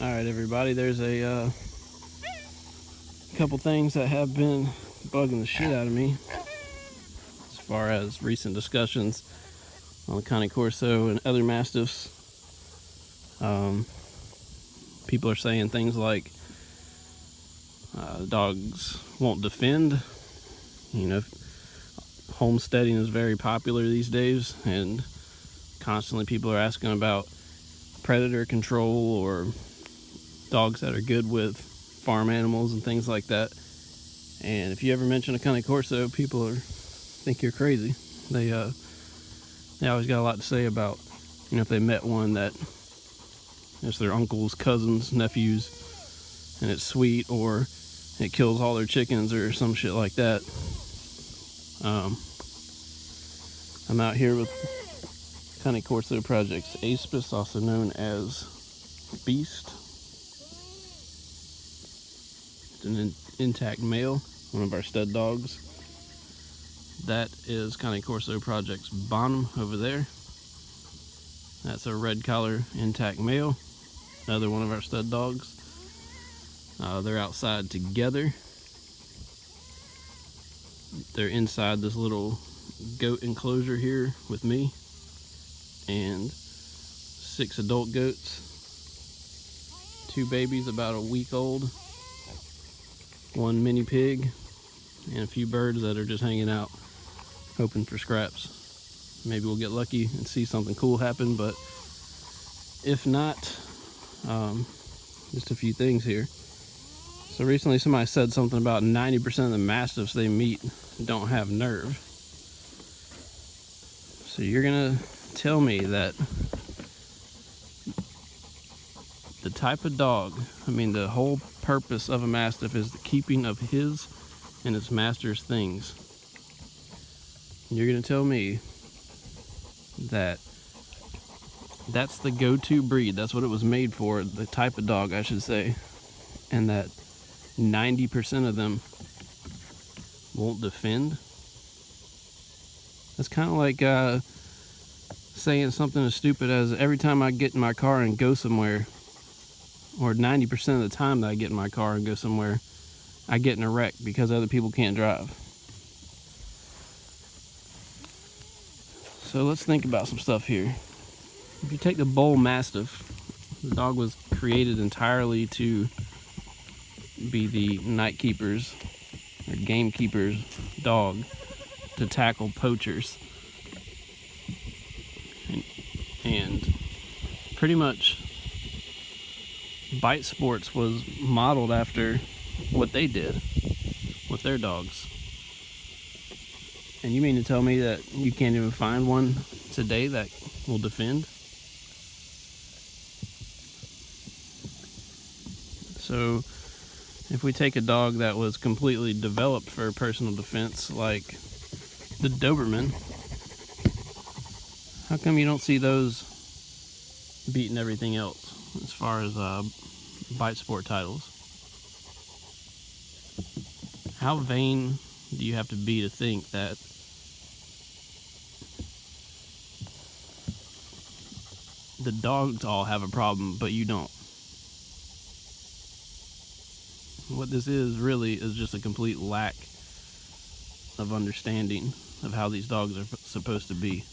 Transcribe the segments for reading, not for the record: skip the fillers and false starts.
Alright everybody, there's a couple things that have been bugging the shit out of me as far as recent discussions on the Cane Corso and other Mastiffs. People are saying things like dogs won't defend. You know, homesteading is very popular these days, and constantly people are asking about predator control or dogs that are good with farm animals and things like that. And if you ever mention a Cane Corso, people think you're crazy. They always got a lot to say about, if they met one that it's their uncles, cousins, nephews, and it's sweet, or it kills all their chickens or some shit like that. I'm out here with Cane Corso Project's Aspis, also known as Beast. It's an intact male, one of our stud dogs. That is Cane Corso Project's Bonham over there. That's a red collar intact male, another one of our stud dogs. They're outside together. They're inside this little goat enclosure here with me and 6 adult goats, 2 babies about a week old, 1 mini pig, and a few birds that are just hanging out hoping for scraps. Maybe we'll get lucky and see something cool happen, but if not, just a few things here. So recently somebody said something about 90% of the Mastiffs they meet don't have nerve. So you're gonna tell me that the type of dog, the whole purpose of a Mastiff is the keeping of his and its master's things. And you're gonna tell me that that's the go-to breed, that's what it was made for, the type of dog I should say, and that 90% of them won't defend. That's kind of like saying something as stupid as every time I get in my car and go somewhere, or 90% of the time that I get in my car and go somewhere, I get in a wreck because other people can't drive. So let's think about some stuff here. If you take the bull Mastiff, the dog was created entirely to be the night keeper's or gamekeeper's dog to tackle poachers. And pretty much bite sports was modeled after what they did with their dogs. And you mean to tell me that you can't even find one today that will defend? So if we take a dog that was completely developed for personal defense, like the Doberman, how come you don't see those beating everything else as far as bite sport titles? How vain do you have to be to think that the dogs all have a problem, but you don't? What this is really is just a complete lack of understanding of how these dogs are supposed to be.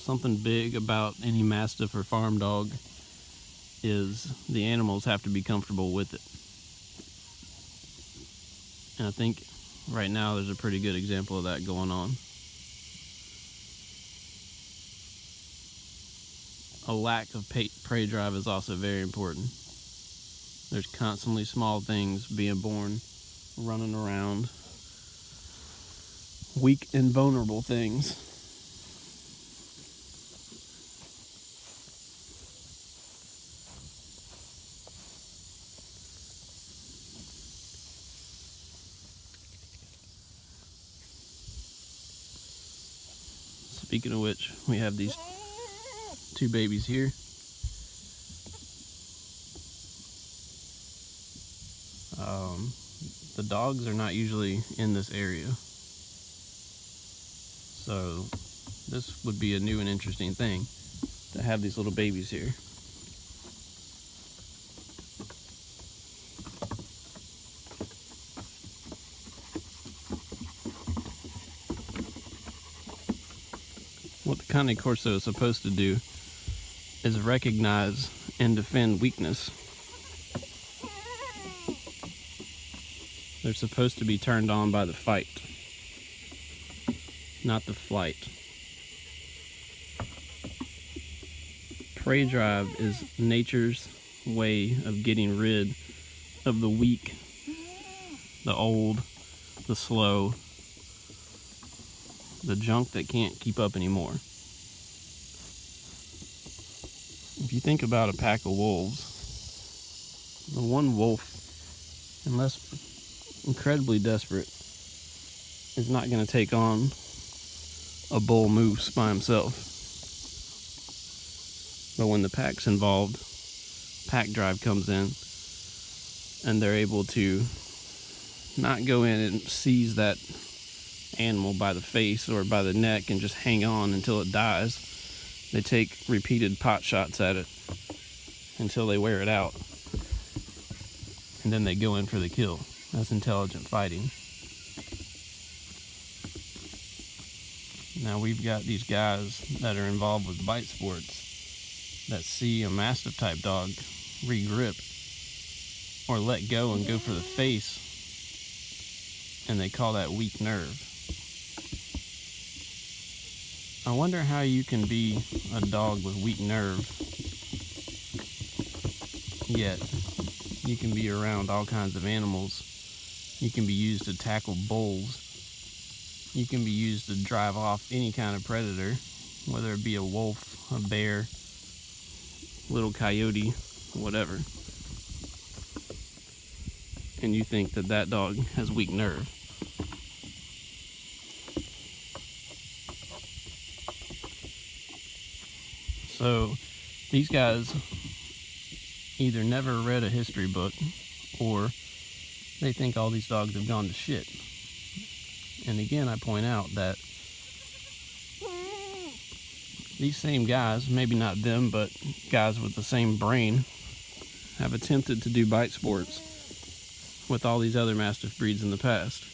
Something big about any Mastiff or farm dog is the animals have to be comfortable with it. And I think right now there's a pretty good example of that going on. A lack of prey drive is also very important. There's constantly small things being born, running around, weak and vulnerable things. Speaking of which, we have these 2 babies here. The dogs are not usually in this area. So this would be a new and interesting thing, to have these little babies here. What the Cane Corso is supposed to do is recognize and defend weakness. They're supposed to be turned on by the fight, not the flight. Prey drive is nature's way of getting rid of the weak, the old, the slow, the junk that can't keep up anymore. If you think about a pack of wolves, the one wolf, unless incredibly desperate, is not going to take on a bull moose by himself. But when the pack's involved, pack drive comes in, and they're able to not go in and seize that animal by the face or by the neck and just hang on until it dies. They take repeated pot shots at it until they wear it out, and then they go in for the kill. That's intelligent fighting. Now we've got these guys that are involved with bite sports that see a Mastiff type dog re-grip or let go and go for the face, and they call that weak nerve. I wonder how you can be a dog with weak nerve, yet you can be around all kinds of animals. You can be used to tackle bulls. You can be used to drive off any kind of predator, whether it be a wolf, a bear, little coyote, whatever. And you think that that dog has weak nerve. So these guys either never read a history book, or they think all these dogs have gone to shit. And again, I point out that these same guys, maybe not them, but guys with the same brain, have attempted to do bite sports with all these other Mastiff breeds in the past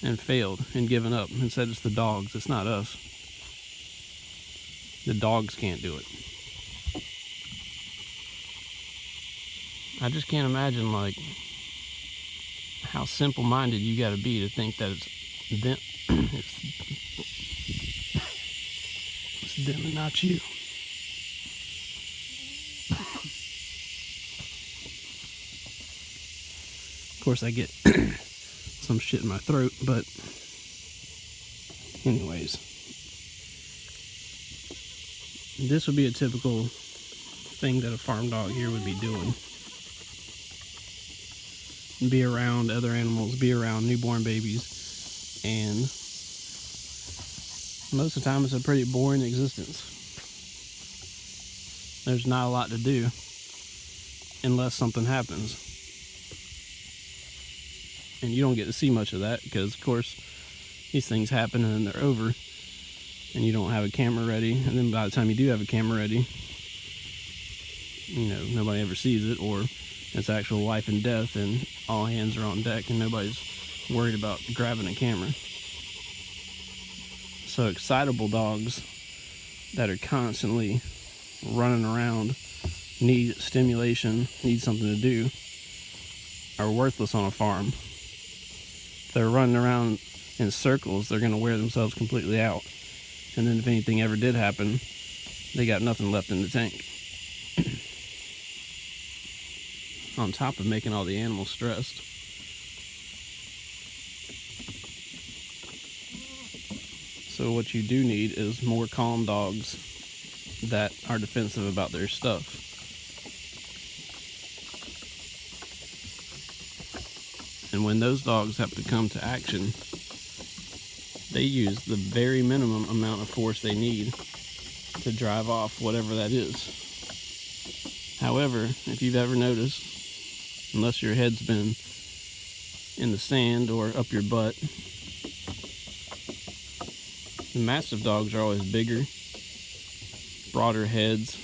and failed and given up and said it's the dogs, it's not us. The dogs can't do it. I just can't imagine, like, how simple-minded you gotta be to think that it's them, it's them and not you. Of course, I get some shit in my throat, but anyways, this would be a typical thing that a farm dog here would be doing. Be around other animals, be around newborn babies, and most of the time it's a pretty boring existence. There's not a lot to do unless something happens. And you don't get to see much of that because, of course, these things happen and then they're over and you don't have a camera ready, and then by the time you do have a camera ready, you know, nobody ever sees it, or it's actual life and death and all hands are on deck and nobody's worried about grabbing a camera. So excitable dogs that are constantly running around, need stimulation, need something to do, are worthless on a farm. If they're running around in circles, they're going to wear themselves completely out. And then if anything ever did happen, they got nothing left in the tank. On top of making all the animals stressed. So what you do need is more calm dogs that are defensive about their stuff. And when those dogs have to come to action, they use the very minimum amount of force they need to drive off whatever that is. However, if you've ever noticed, unless your head's been in the sand or up your butt. The Mastiff dogs are always bigger, broader heads,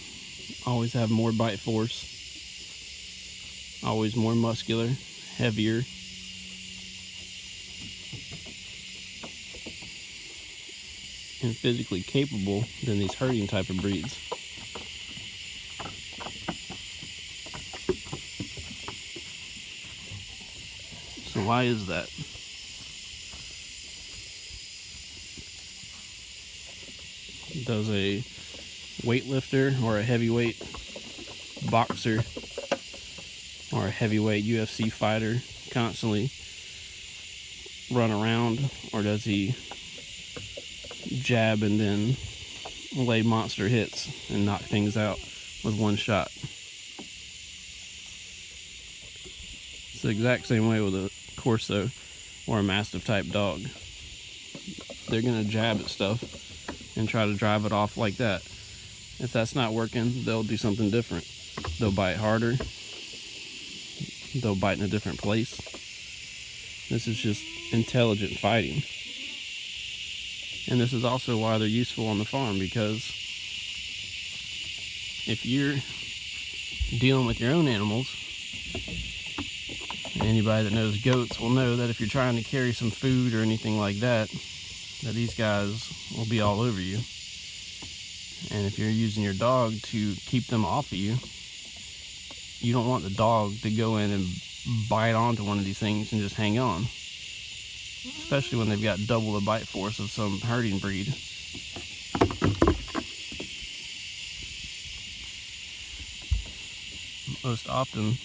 always have more bite force, always more muscular, heavier. And physically capable than these herding type of breeds. So why is that? Does a weightlifter or a heavyweight boxer or a heavyweight UFC fighter constantly run around, or does he jab and then lay monster hits and knock things out with one shot? It's the exact same way with a Corso or a Mastiff type dog. They're gonna jab at stuff and try to drive it off like that. If that's not working, they'll do something different. They'll bite harder. They'll bite in a different place. This is just intelligent fighting. And this is also why they're useful on the farm, because if you're dealing with your own animals, anybody that knows goats will know that if you're trying to carry some food or anything like that, that these guys will be all over you. And if you're using your dog to keep them off of you, you don't want the dog to go in and bite onto one of these things and just hang on. Especially when they've got double the bite force of some herding breed. Most often,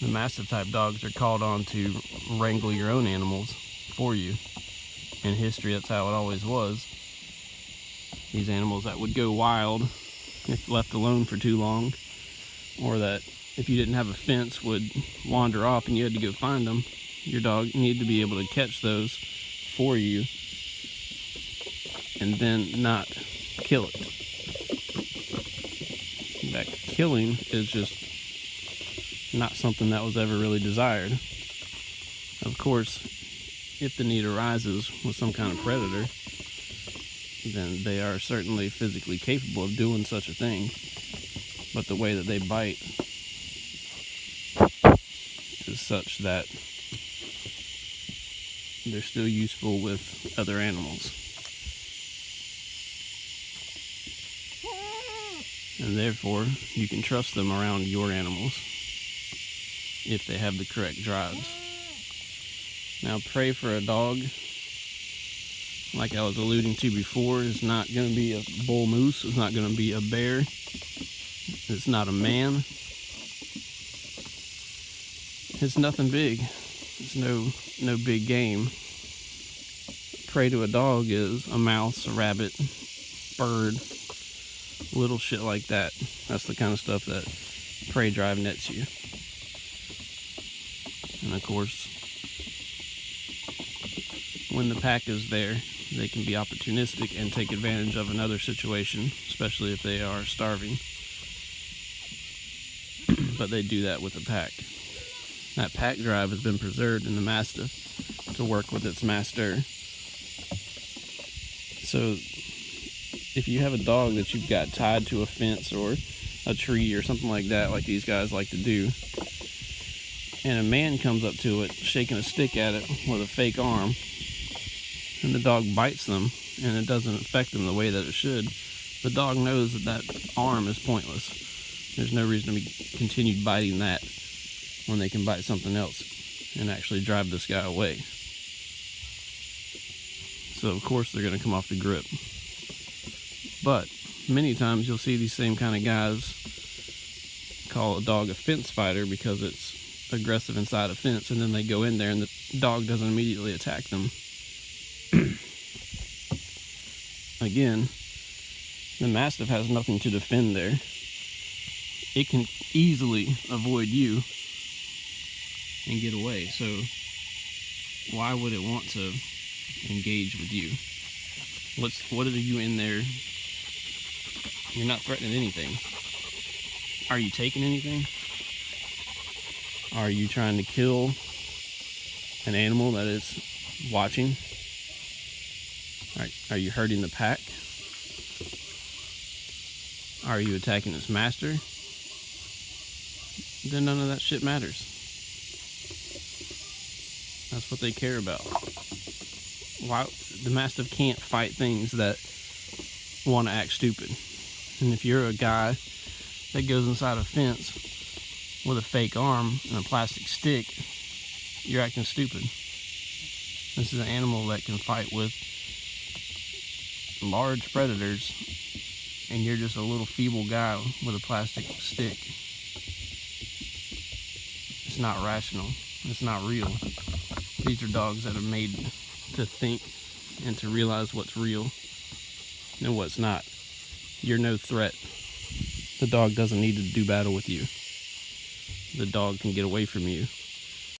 the Mastiff type dogs are called on to wrangle your own animals for you. In history, that's how it always was. These animals that would go wild if left alone for too long, or that if you didn't have a fence would wander off and you had to go find them, your dog needed to be able to catch those for you and then not kill it. In fact, killing is just not something that was ever really desired. Of course, if the need arises with some kind of predator, then they are certainly physically capable of doing such a thing. But the way that they bite is such that they're still useful with other animals. And therefore, you can trust them around your animals if they have the correct drives. Now, prey for a dog, like I was alluding to before, is not going to be a bull moose. It's not going to be a bear. It's not a man. It's nothing big. It's no big game. Prey to a dog is a mouse, a rabbit, bird, little shit like that. That's the kind of stuff that prey drive nets you. And of course, when the pack is there, they can be opportunistic and take advantage of another situation, especially if they are starving. But they do that with a pack. That pack drive has been preserved in the Mastiff to work with its master. So if you have a dog that you've got tied to a fence or a tree or something like that, like these guys like to do, and a man comes up to it shaking a stick at it with a fake arm, and the dog bites them and it doesn't affect them the way that it should, the dog knows that that arm is pointless. There's no reason to be continued biting that when they can bite something else and actually drive this guy away. So of course they're going to come off the grip. But many times you'll see these same kind of guys call a dog a fence fighter because it's aggressive inside a fence, and then they go in there and the dog doesn't immediately attack them. Again, the Mastiff has nothing to defend there. It can easily avoid you and get away, so why would it want to engage with you? What are you in there? You're not threatening anything. Are you taking anything? Are you trying to kill an animal that is watching? Are you hurting the pack? Are you attacking its master? Then none of that shit matters. That's what they care about. Why the Mastiff can't fight things that want to act stupid. And if you're a guy that goes inside a fence with a fake arm and a plastic stick, you're acting stupid. This is an animal that can fight with large predators, and you're just a little feeble guy with a plastic stick. It's not rational. It's not real. These are dogs that are made to think and to realize what's real and what's not. You're no threat. The dog doesn't need to do battle with you. The dog can get away from you.